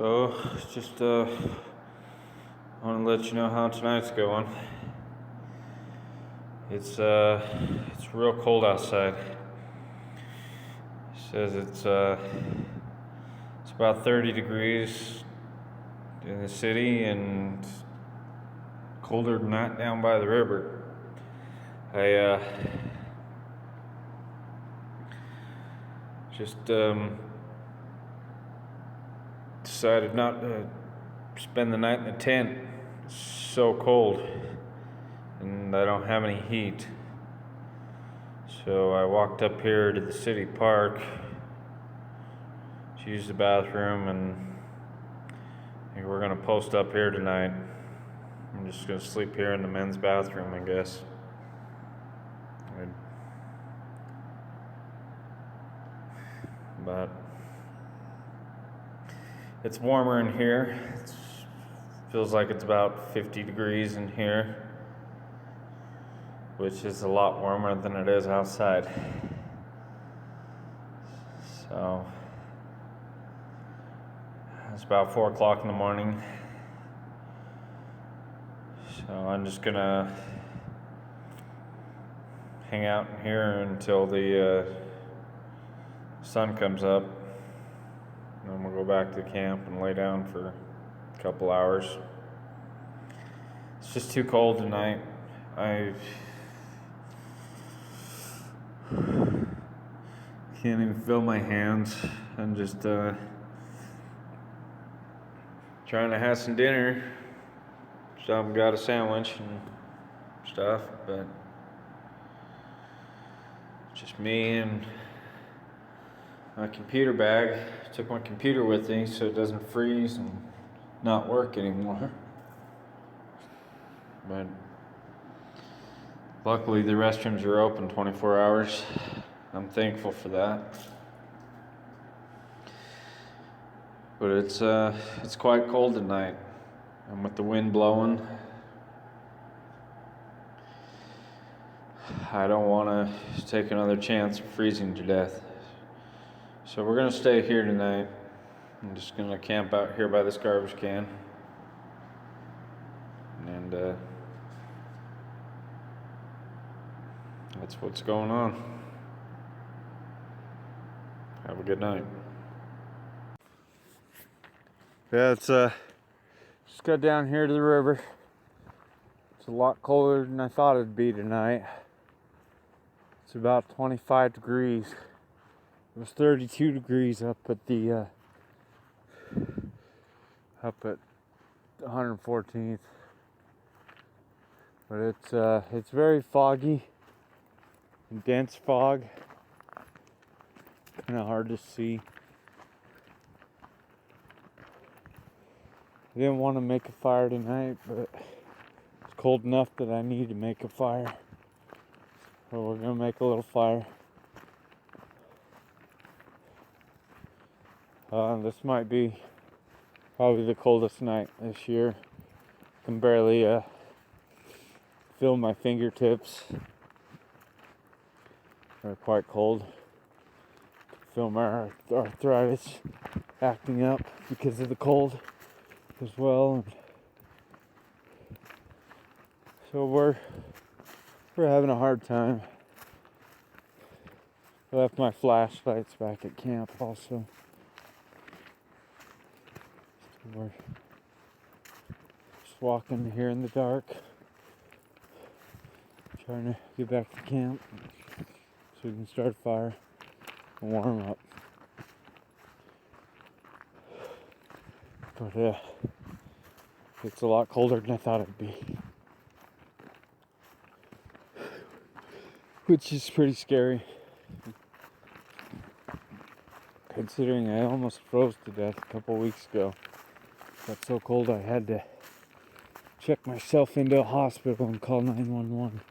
So, just want to let you know how tonight's going. It's real cold outside. It says it's about 30 degrees in the city and colder than that down by the river. I just decided not to spend the night in the tent. It's so cold and I don't have any heat. So I walked up here to the city park to use the bathroom, and I think we're gonna post up here tonight. I'm just gonna sleep here in the men's bathroom, I guess. But it's warmer in here. It feels like it's about 50 degrees in here, which is a lot warmer than it is outside. So it's about 4 o'clock in the morning. So I'm just gonna hang out in here until the sun comes up. And then we'll go back to camp and lay down for a couple hours. It's just too cold tonight. I can't even feel my hands. I'm just trying to have some dinner. So I've got a sandwich and stuff, but it's just me and my computer bag. Took my computer with me so it doesn't freeze and not work anymore. But luckily the restrooms are open 24 hours. I'm thankful for that. But it's quite cold tonight. And with the wind blowing, I don't want to take another chance of freezing to death. So we're gonna stay here tonight. I'm just gonna camp out here by this garbage can. And that's what's going on. Have a good night. Yeah, it's just got down here to the river. It's a lot colder than I thought it'd be tonight. It's about 25 degrees. It was 32 degrees up at 114th. But it's very foggy and dense fog. Kind of hard to see. I didn't want to make a fire tonight, but it's cold enough that I need to make a fire. So we're gonna make a little fire. This might be probably the coldest night this year. I can barely feel my fingertips. They're quite cold. I can feel my arthritis acting up because of the cold as well. So we're having a hard time. I left my flashlights back at camp also. So we're just walking here in the dark, trying to get back to camp so we can start a fire and warm up. But it's a lot colder than I thought it'd be, which is pretty scary, considering I almost froze to death a couple weeks ago. It got so cold I had to check myself into a hospital and call 911.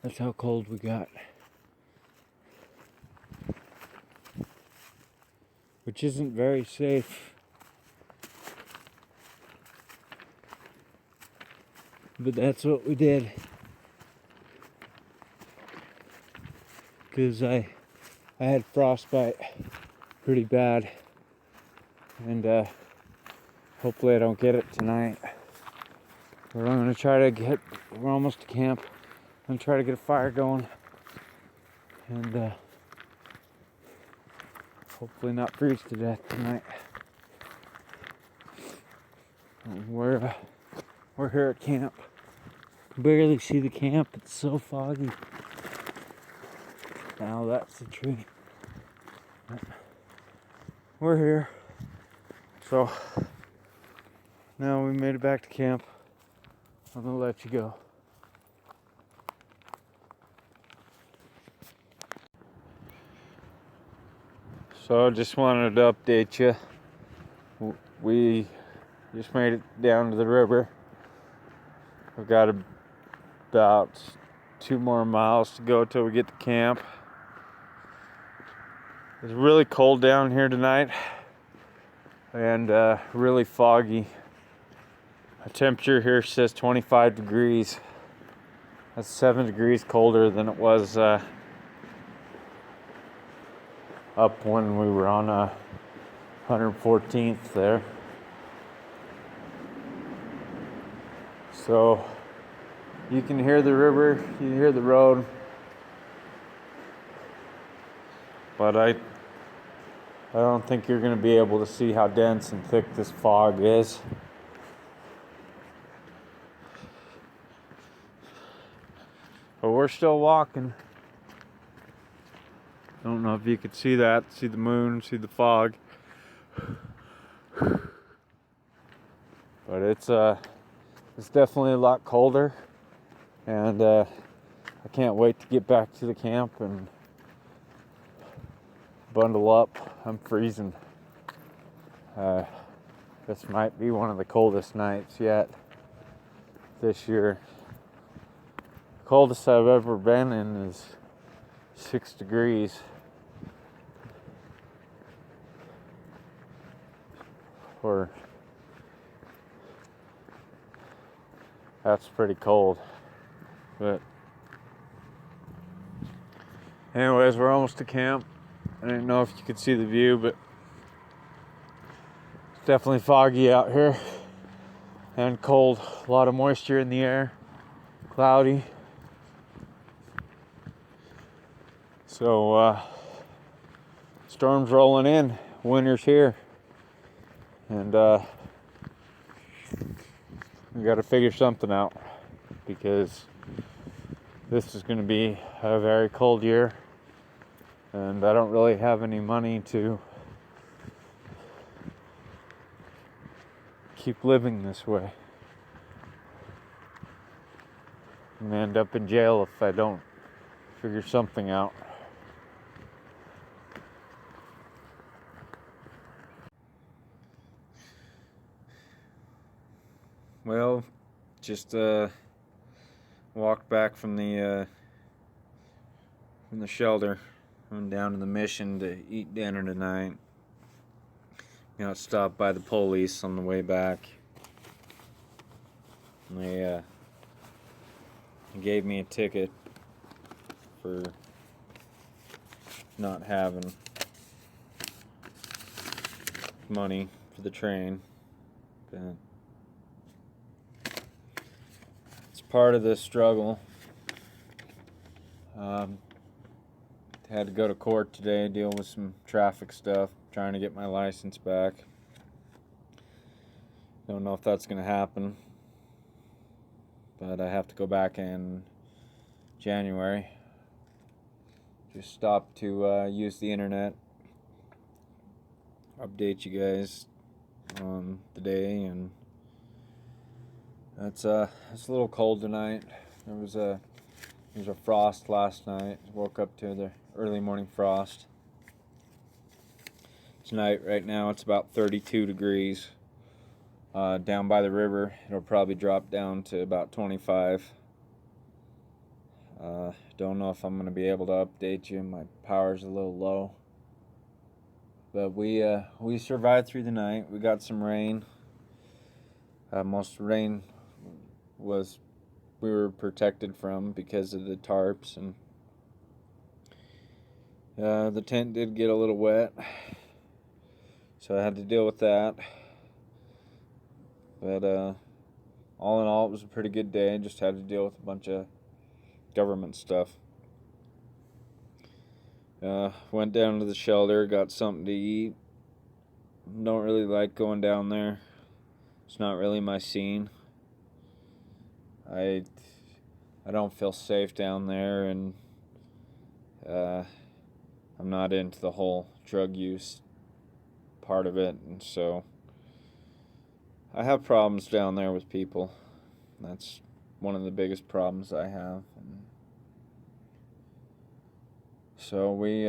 That's how cold we got. Which isn't very safe. But that's what we did. Because I had frostbite pretty bad. and hopefully I don't get it tonight. But I'm gonna try to get. We're almost to camp. I'm gonna try to get a fire going, and hopefully not freeze to death tonight. We're here at camp. Barely see the camp. It's so foggy. Now that's the tree. We're here. So now we made it back to camp. I'm gonna let you go. So I just wanted to update you. We just made it down to the river. We've got about 2 more miles to go till we get to camp. It's really cold down here tonight and really foggy. The temperature here says 25 degrees. That's 7 degrees colder than it was up when we were on 114th there. So you can hear the river, you can hear the road, but I don't think you're going to be able to see how dense and thick this fog is. But we're still walking. I don't know if you could see that, see the moon, see the fog. But it's definitely a lot colder, and I can't wait to get back to the camp and bundle up. I'm freezing. This might be one of the coldest nights yet this year. The coldest I've ever been in is 6 degrees. That's pretty cold. But anyways, we're almost to camp. I didn't know if you could see the view, but it's definitely foggy out here and cold. A lot of moisture in the air, cloudy. So storm's rolling in, winter's here, and we got to figure something out, because this is going to be a very cold year, and I don't really have any money to keep living this way. I'm gonna end up in jail if I don't figure something out. Well, just walked back from the shelter. Went down to the mission to eat dinner tonight. Got stopped by the police on the way back. They gave me a ticket for not having money for the train. But it's part of this struggle. Had to go to court today, deal with some traffic stuff, trying to get my license back. Don't know if that's going to happen, but I have to go back in January. Just stopped to use the internet, update you guys on the day, and it's a little cold tonight. There was a frost last night. Woke up to the early morning frost. Tonight, right now, it's about 32 degrees. Down by the river, it'll probably drop down to about 25. Don't know if I'm going to be able to update you. My power's a little low. But we survived through the night. We got some rain. Most rain we were protected from because of the tarps, and the tent did get a little wet. So I had to deal with that. But all in all, it was a pretty good day. Just had to deal with a bunch of government stuff. Went down to the shelter, got something to eat. Don't really like going down there. It's not really my scene. I don't feel safe down there, and I'm not into the whole drug use part of it, and so I have problems down there with people. That's one of the biggest problems I have. And so we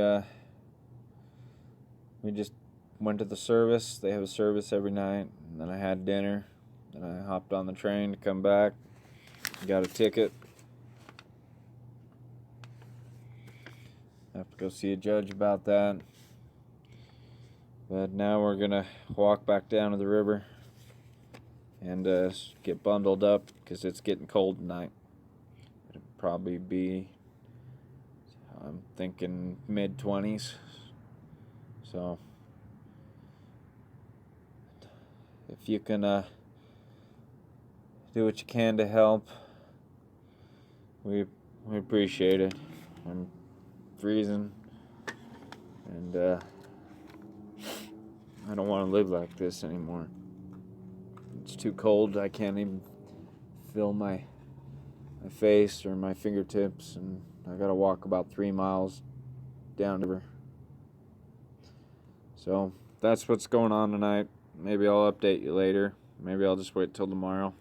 just went to the service. They have a service every night, and then I had dinner. Then I hopped on the train to come back. Got a ticket. I have to go see a judge about that. But now we're gonna walk back down to the river and get bundled up because it's getting cold tonight. It'll probably be, I'm thinking, mid-20s. So if you can do what you can to help, we appreciate it. I'm freezing, and I don't want to live like this anymore. It's too cold. I can't even feel my face or my fingertips, and I gotta walk about 3 miles down the river. So that's what's going on tonight. Maybe I'll update you later. Maybe I'll just wait till tomorrow.